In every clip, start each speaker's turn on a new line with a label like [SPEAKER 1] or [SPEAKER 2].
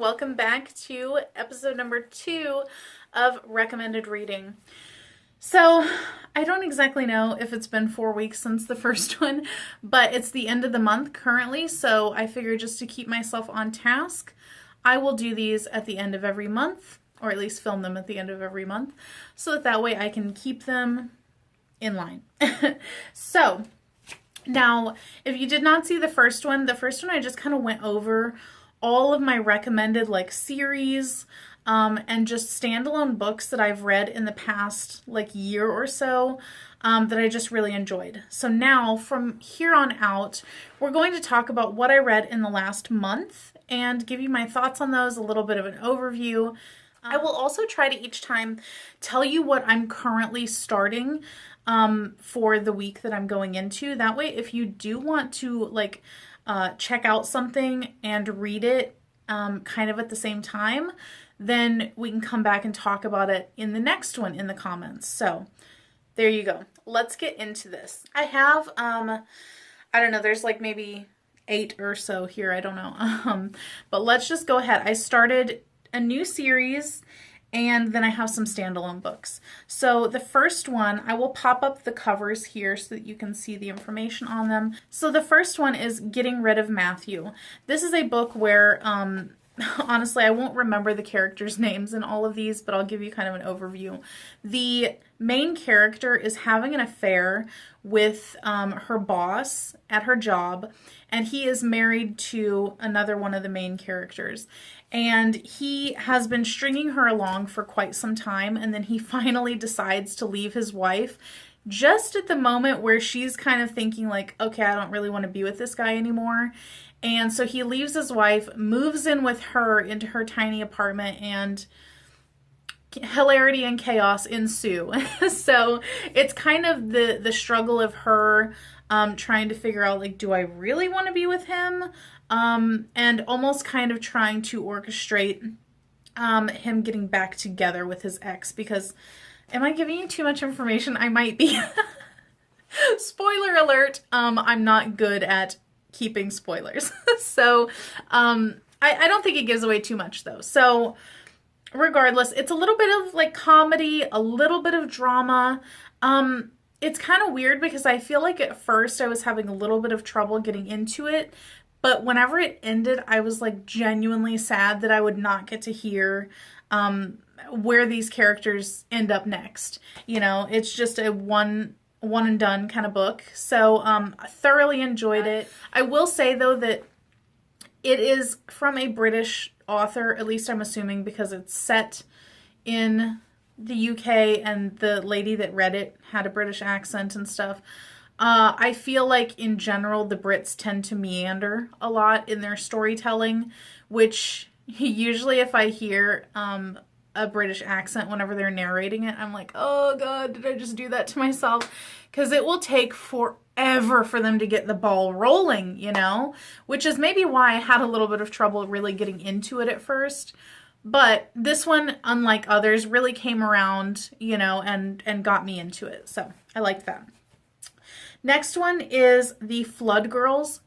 [SPEAKER 1] welcome back to episode number 2 of recommended reading. So I don't exactly know if it's been 4 weeks since the first one, but it's the end of the month currently, so I figured just to keep myself on task, I will do these at the end of every month, or at least film them at the end of every month, so that way I can keep them in line. So now, if you did not see the first one I just kind of went over all of my recommended series and just standalone books that I've read in the past year or so that I just really enjoyed. So now from here on out, we're going to talk about what I read in the last month and give you my thoughts on those, a little bit of an overview. I will also try to each time tell you what I'm currently starting for the week that I'm going into. That way, if you do want to check out something and read it kind of at the same time, then we can come back and talk about it in the next one in the comments. So there you go. Let's get into this. I have, I don't know, there's maybe 8 or so here. I don't know. But let's just go ahead. I started a new series, and then I have some standalone books. So the first one, I will pop up the covers here so that you can see the information on them. So the first one is Getting Rid of Matthew. This is a book where, honestly, I won't remember the characters' names in all of these, but I'll give you kind of an overview. The main character is having an affair with her boss at her job, and he is married to another one of the main characters. And he has been stringing her along for quite some time, and then he finally decides to leave his wife just at the moment where she's kind of thinking okay, I don't really want to be with this guy anymore. And so he leaves his wife, moves in with her into her tiny apartment, and hilarity and chaos ensue. So it's kind of the struggle of her trying to figure out, do I really want to be with him? And almost kind of trying to orchestrate him getting back together with his ex, because am I giving you too much information? I might be. Spoiler alert, I'm not good at keeping spoilers. So I don't think it gives away too much though. So regardless, it's a little bit of comedy, a little bit of drama. It's kind of weird because I feel like at first I was having a little bit of trouble getting into it, but whenever it ended, I was genuinely sad that I would not get to hear where these characters end up next. You know, it's just a one and done kind of book. So I thoroughly enjoyed it. I will say though that it is from a British author, at least I'm assuming, because it's set in the UK and the lady that read it had a British accent and stuff. I feel like in general the Brits tend to meander a lot in their storytelling, which usually if I hear a British accent whenever they're narrating it, I'm like, oh god, did I just do that to myself? Because it will take forever for them to get the ball rolling, you know? Which is maybe why I had a little bit of trouble really getting into it at first. But this one, unlike others, really came around, you know, and got me into it. So I liked that. Next one is The Flood Girls.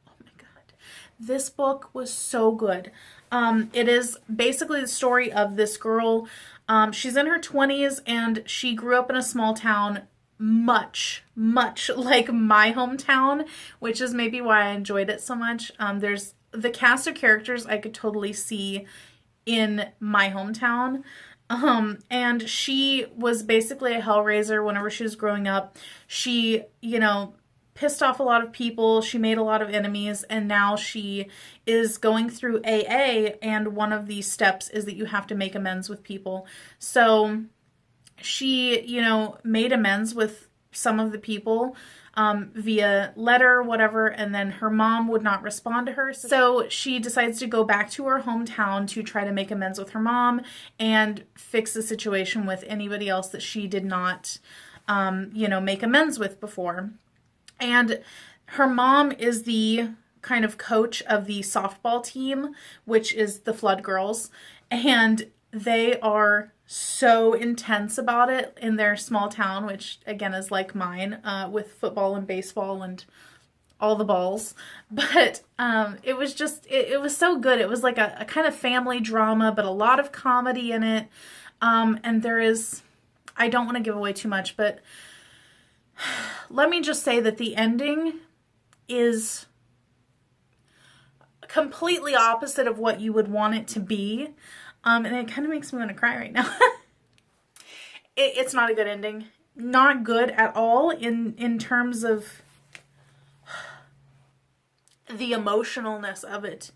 [SPEAKER 1] Oh my god. This book was so good. It is basically the story of this girl. She's in her 20s and she grew up in a small town much like my hometown, which is maybe why I enjoyed it so much. There's the cast of characters I could totally see in my hometown. And she was basically a hellraiser whenever she was growing up. She, you know, pissed off a lot of people. She made a lot of enemies, and now she is going through AA, and one of these steps is that you have to make amends with people. So she, you know, made amends with some of the people via letter, whatever, and then her mom would not respond to her. So she decides to go back to her hometown to try to make amends with her mom and fix the situation with anybody else that she did not, you know, make amends with before. And her mom is the kind of coach of the softball team, which is the Flood Girls. And they are so intense about it in their small town, which again is like mine, with football and baseball and all the balls. But it was just, it was so good. It was like a kind of family drama, but a lot of comedy in it. And there is, I don't want to give away too much, but let me just say that the ending is completely opposite of what you would want it to be. And it kind of makes me want to cry right now. It's not a good ending. Not good at all in terms of the emotionalness of it.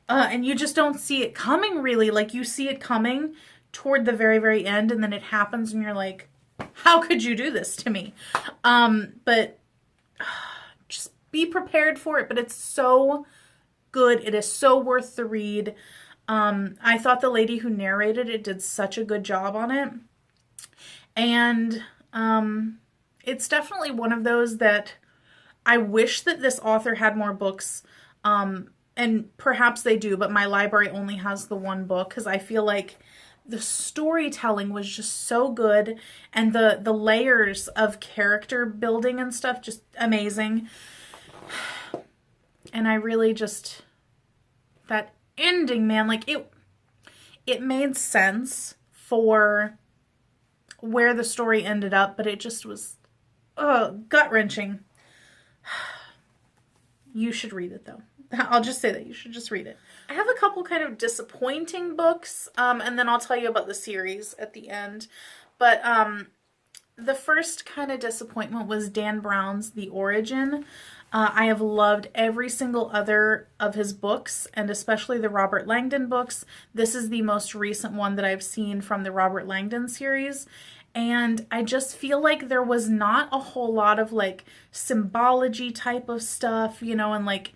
[SPEAKER 1] And you just don't see it coming, really. Like, you see it coming toward the very, very end, and then it happens, and you're like, how could you do this to me? But just be prepared for it. But it's so good. It is so worth the read. I thought the lady who narrated it did such a good job on it. And it's definitely one of those that I wish that this author had more books. And perhaps they do, but my library only has the one book, because I feel like the storytelling was just so good, and the layers of character building and stuff, just amazing. And I really just, that ending, man, like it made sense for where the story ended up, but it just was gut-wrenching. You should read it, though. I'll just say that you should just read it. I have a couple kind of disappointing books, and then I'll tell you about the series at the end. But the first kind of disappointment was Dan Brown's The Origin. I have loved every single other of his books, and especially the Robert Langdon books. This is the most recent one that I've seen from the Robert Langdon series. And I just feel like there was not a whole lot of like symbology type of stuff, you know, and like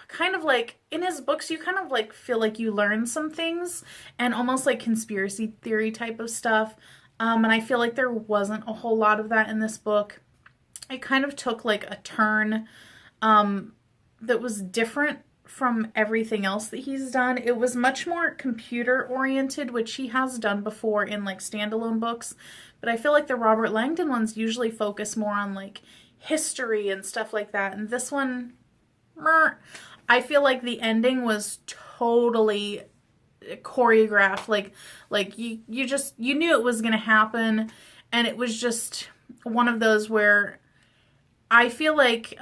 [SPEAKER 1] kind of like in his books, you kind of like feel like you learn some things, and almost like conspiracy theory type of stuff. And I feel like there wasn't a whole lot of that in this book. It kind of took like a turn that was different from everything else that he's done. It was much more computer oriented, which he has done before in like standalone books. But I feel like the Robert Langdon ones usually focus more on like history and stuff like that. And this one, I feel like the ending was totally choreographed. Like you knew it was going to happen. And it was just one of those where I feel like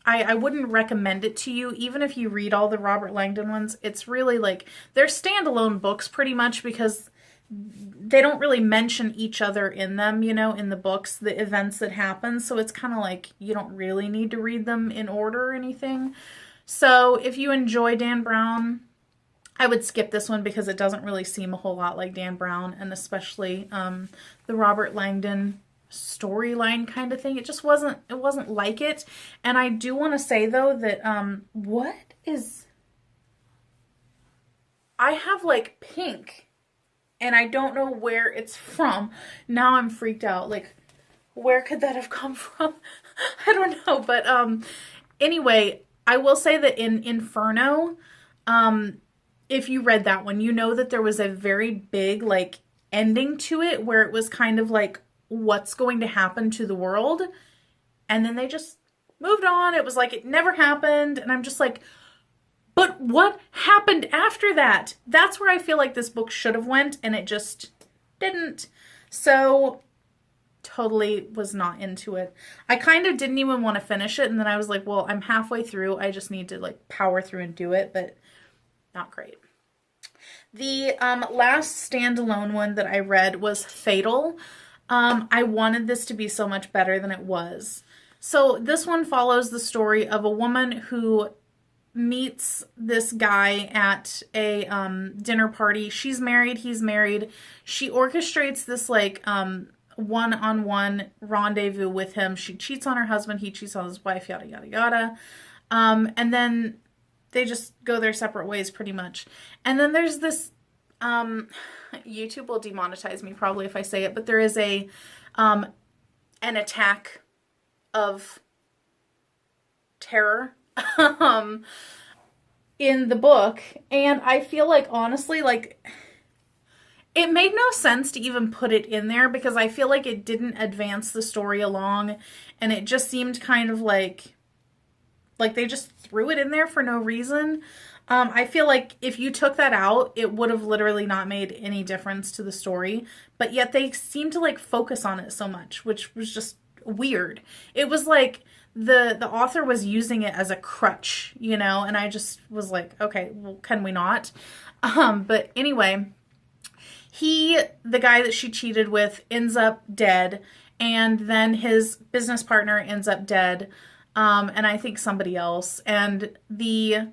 [SPEAKER 1] I wouldn't recommend it to you, even if you read all the Robert Langdon ones. It's really like, they're standalone books pretty much, because they don't really mention each other in them, you know, in the books, the events that happen. So it's kind of like you don't really need to read them in order or anything. So if you enjoy Dan Brown, I would skip this one, because it doesn't really seem a whole lot like Dan Brown, and especially the Robert Langdon storyline kind of thing. It just wasn't like it. And I do want to say though that I have like pink, and I don't know where it's from. Now I'm freaked out. Like, where could that have come from? I don't know. But anyway, I will say that in Inferno, if you read that one, you know that there was a very big like ending to it, where it was kind of like, what's going to happen to the world, and then they just moved on. It was like it never happened, and I'm just like, but what happened after that? That's where I feel like this book should have went, and it just didn't. So totally was not into it. I kind of didn't even want to finish it, and then I was like, well, I'm halfway through, I just need to like power through and do it, but not great. The last standalone one that I read was Fatal. I wanted this to be so much better than it was. So this one follows the story of a woman who meets this guy at a dinner party. She's married, he's married. She orchestrates this like one-on-one rendezvous with him. She cheats on her husband, he cheats on his wife, yada, yada, yada. And then they just go their separate ways pretty much. And then there's this YouTube will demonetize me probably if I say it, but there is an attack of terror in the book, and I feel like honestly, like, it made no sense to even put it in there because I feel like it didn't advance the story along, and it just seemed kind of like they just threw it in there for no reason. I feel like if you took that out, it would have literally not made any difference to the story, but yet they seem to like focus on it so much, which was just weird. It was like the author was using it as a crutch, you know, and I just was like, okay, well, can we not? But anyway, the guy that she cheated with ends up dead, and then his business partner ends up dead, and I think somebody else, and the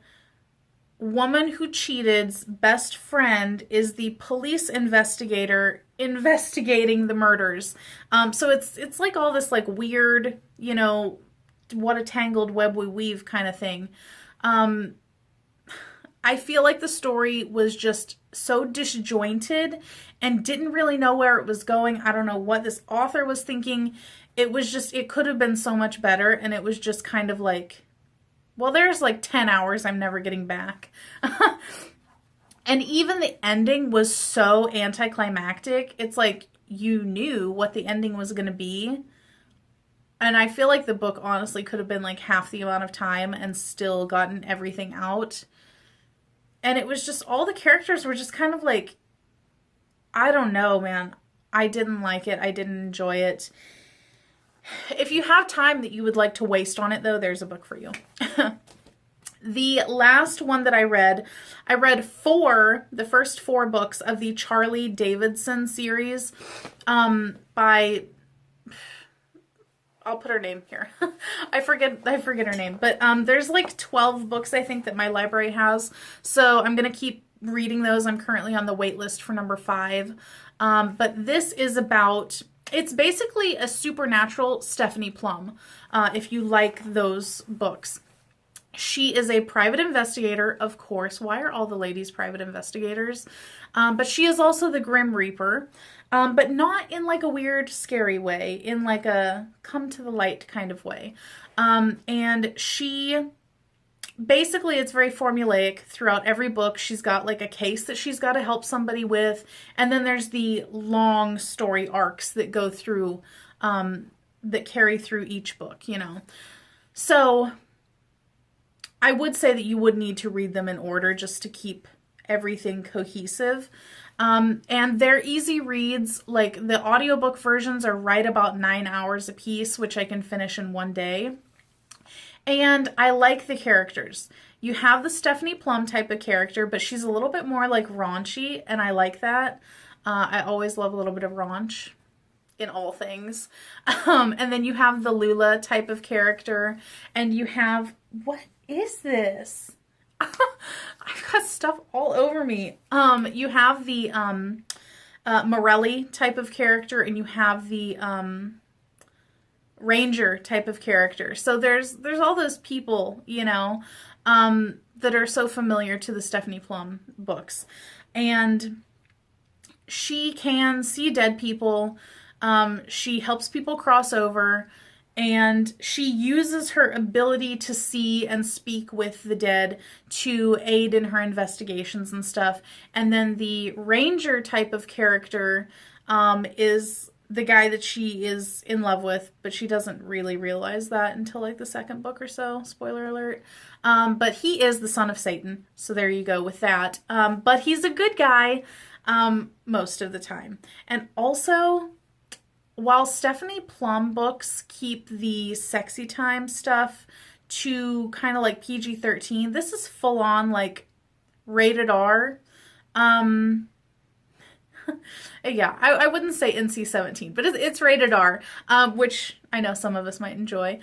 [SPEAKER 1] woman who cheated's best friend is the police investigator investigating the murders. So it's like all this like weird, you know, what a tangled web we weave kind of thing. I feel like the story was just so disjointed and didn't really know where it was going. I don't know what this author was thinking. It could have been so much better, and it was just kind of like, well, there's like 10 hours I'm never getting back. And even the ending was so anticlimactic. It's like you knew what the ending was going to be. And I feel like the book honestly could have been like half the amount of time and still gotten everything out. And it was just, all the characters were just kind of like, I don't know, man. I didn't like it. I didn't enjoy it. If you have time that you would like to waste on it, though, there's a book for you. The last one that I read the first 4 books of the Charlie Davidson series by, I'll put her name here. I forget her name, but there's like 12 books I think that my library has, so I'm gonna keep reading those. I'm currently on the wait list for number 5, but this is about, it's basically a supernatural Stephanie Plum, if you like those books. She is a private investigator, of course. Why are all the ladies private investigators? But she is also the Grim Reaper, but not in like a weird, scary way, in like a come to the light kind of way. And she, basically it's very formulaic throughout every book. She's got like a case that she's got to help somebody with, and then there's the long story arcs that go through, that carry through each book, you know. So I would say that you would need to read them in order just to keep everything cohesive. And they're easy reads. Like the audiobook versions are right about 9 hours a piece, which I can finish in one day. And I like the characters. You have the Stephanie Plum type of character, but she's a little bit more like raunchy, and I like that. I always love a little bit of raunch in all things. And then you have the Lula type of character, and you have, what is this? I've got stuff all over me. You have the Morelli type of character, and you have the Ranger type of character. So there's all those people, you know, that are so familiar to the Stephanie Plum books. And she can see dead people. She helps people cross over, and she uses her ability to see and speak with the dead to aid in her investigations and stuff. And then the Ranger type of character is the guy that she is in love with, but she doesn't really realize that until like the second book or so. Spoiler alert. But he is the son of Satan. So there you go with that. But he's a good guy most of the time. And also, while Stephanie Plum books keep the sexy time stuff to kind of like PG-13, this is full on like rated R. Yeah, I wouldn't say NC-17, but it's rated R, which I know some of us might enjoy.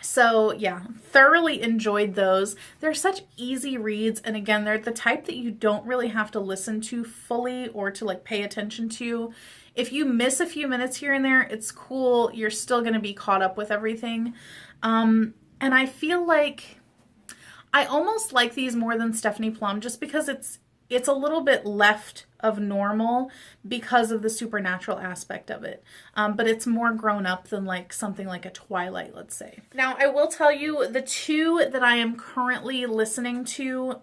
[SPEAKER 1] So yeah, thoroughly enjoyed those. They're such easy reads, and again, they're the type that you don't really have to listen to fully or to like pay attention to. If you miss a few minutes here and there, it's cool. You're still going to be caught up with everything. And I feel like I almost like these more than Stephanie Plum just because it's a little bit left of normal because of the supernatural aspect of it. But it's more grown up than like something like a Twilight, let's say. Now, I will tell you the 2 that I am currently listening to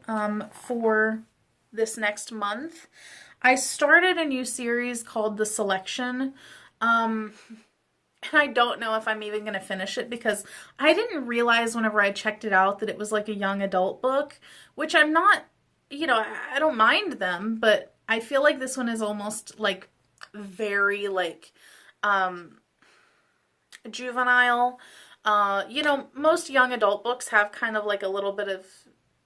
[SPEAKER 1] for this next month. I started a new series called The Selection. And I don't know if I'm even going to finish it because I didn't realize whenever I checked it out that it was like a young adult book, which I'm not, I don't mind them, but I feel like this one is almost like very like juvenile. Most young adult books have kind of like a little bit of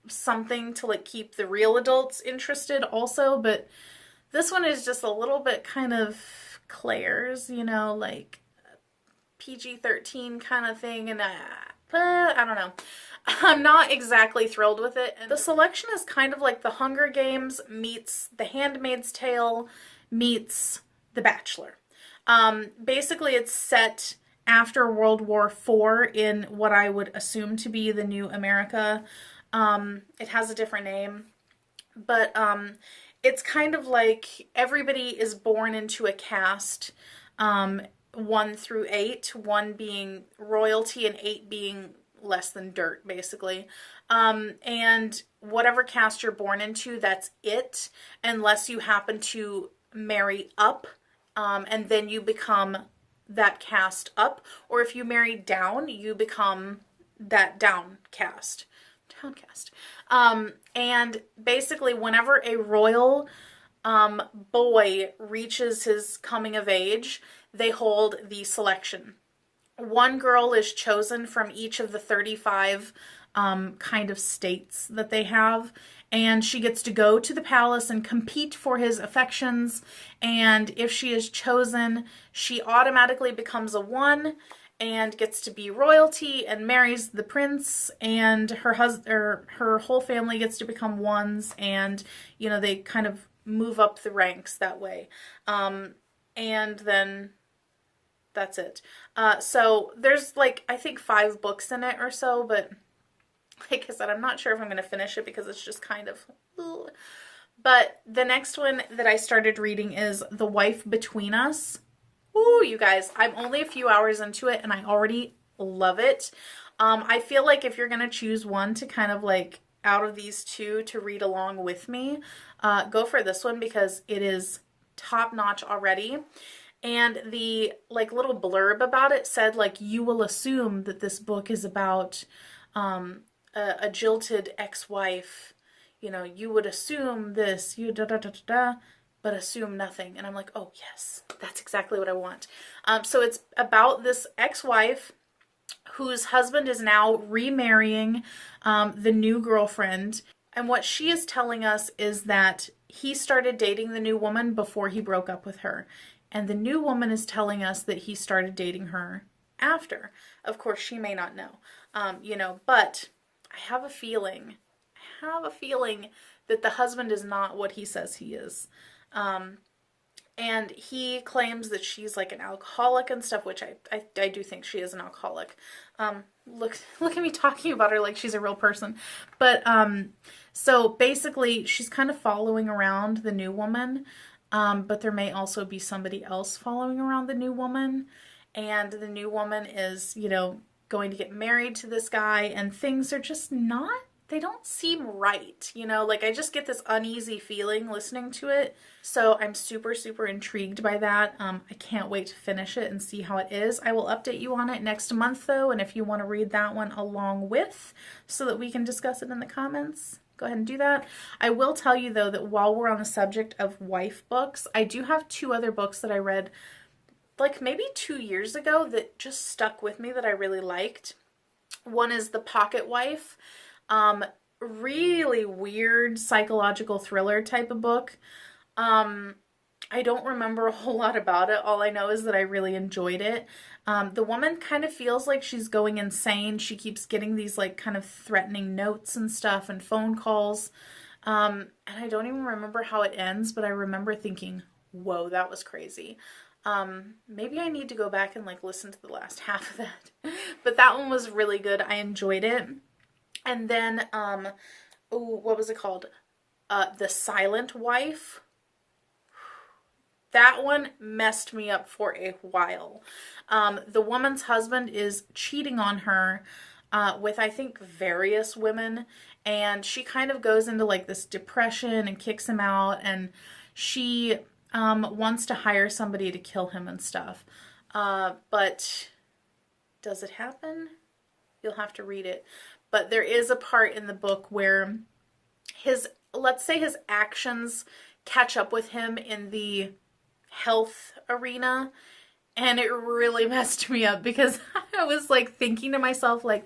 [SPEAKER 1] something to like keep the real adults interested also, but this one is just a little bit kind of Claire's, like PG-13 kind of thing, and I don't know. I'm not exactly thrilled with it. And the Selection is kind of like The Hunger Games meets The Handmaid's Tale meets The Bachelor. Basically, it's set after World War IV in what I would assume to be the new America. It has a different name, but it's kind of like everybody is born into a caste, 1 through 8, 1 being royalty and 8 being less than dirt, basically. And whatever caste you're born into, that's it, unless you happen to marry up, and then you become that caste up, or if you marry down, you become that down caste. Downcast. And basically whenever a royal boy reaches his coming of age, they hold the selection. One girl is chosen from each of the 35 kind of states that they have, and she gets to go to the palace and compete for his affections, and if she is chosen, she automatically becomes a 1 and gets to be royalty and marries the prince, and her whole family gets to become 1s, and they kind of move up the ranks that way. And then that's it. So there's like I think 5 books in it or so, but like I said, I'm not sure if I'm going to finish it because it's just kind of ugh. But the next one that I started reading is The Wife Between Us. Ooh, you guys, I'm only a few hours into it and I already love it. I feel like if you're going to choose one to kind of like out of these 2 to read along with me, go for this one because it is top notch already. And the like little blurb about it said like you will assume that this book is about a jilted ex-wife. You would assume this, but assume nothing. And I'm like, oh yes, that's exactly what I want. So it's about this ex-wife whose husband is now remarrying the new girlfriend. And what she is telling us is that he started dating the new woman before he broke up with her. And the new woman is telling us that he started dating her after. Of course, she may not know, but I have a feeling that the husband is not what he says he is. And he claims that she's like an alcoholic and stuff, which I do think she is an alcoholic. Look at me talking about her like she's a real person. But so basically she's kind of following around the new woman, but there may also be somebody else following around the new woman, and the new woman is, going to get married to this guy, and things are just not, they don't seem right, like I just get this uneasy feeling listening to it. So I'm super, super intrigued by that. I can't wait to finish it and see how it is. I will update you on it next month though, and if you want to read that one along with so that we can discuss it in the comments, go ahead and do that. I will tell you though that while we're on the subject of wife books, I do have 2 other books that I read like maybe 2 years ago that just stuck with me that I really liked. One is The Pocket Wife. Really weird psychological thriller type of book. I don't remember a whole lot about it. All I know is that I really enjoyed it. The woman kind of feels like she's going insane. She keeps getting these like kind of threatening notes and stuff and phone calls. And I don't even remember how it ends, but I remember thinking, whoa, that was crazy. Maybe I need to go back and like listen to the last half of that. But that one was really good. I enjoyed it. And then, what was it called? The Silent Wife. That one messed me up for a while. The woman's husband is cheating on her with, I think, various women. And she kind of goes into like this depression and kicks him out. And she wants to hire somebody to kill him and stuff. But does it happen? You'll have to read it. But there is a part in the book where let's say his actions catch up with him in the health arena, and it really messed me up because I was like thinking to myself, like,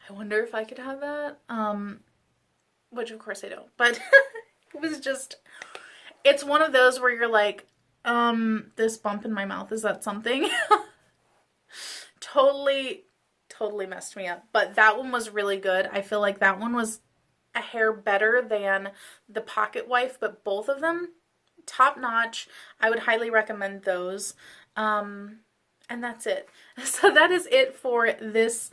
[SPEAKER 1] I wonder if I could have that. Which of course I don't, but it was just, it's one of those where you're like, this bump in my mouth, is that something? Totally messed me up. But that one was really good. I feel like that one was a hair better than The Pocket Wife, but both of them, top notch. I would highly recommend those. And that's it. So that is it for this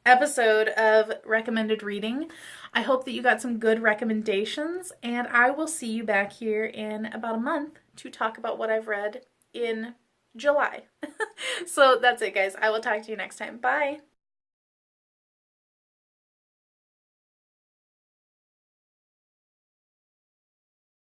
[SPEAKER 1] episode of recommended reading. I hope that you got some good recommendations, and I will see you back here in about a month to talk about what I've read in July. So that's it, guys. I will talk to you next time. Bye.